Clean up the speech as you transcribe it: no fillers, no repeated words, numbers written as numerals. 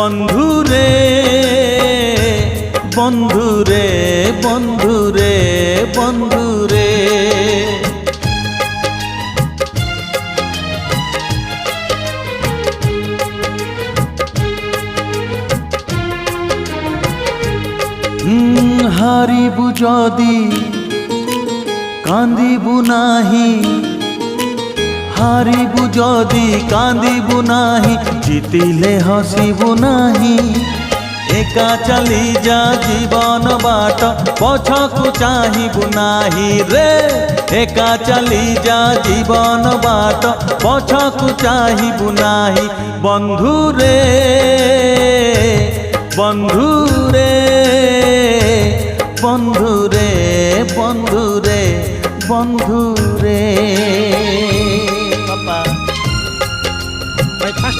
বন্ধুরে বন্ধুরে বন্ধুরে বন্ধুরে হারিবু যদি কান্দিবু নাহি, হারিবু যদি কান্দিবু নাহি, জিতিলে হসিবু নাহি। একা চালি যা জীবন বাট পছকু চাহিবু নাহি রে, একা চালি যা জীবন বাট পছকু চাহিবু নাহি। বন্ধুরে বন্ধুরে বন্ধুরে বন্ধুরে বন্ধুরে। Bapak, baik pas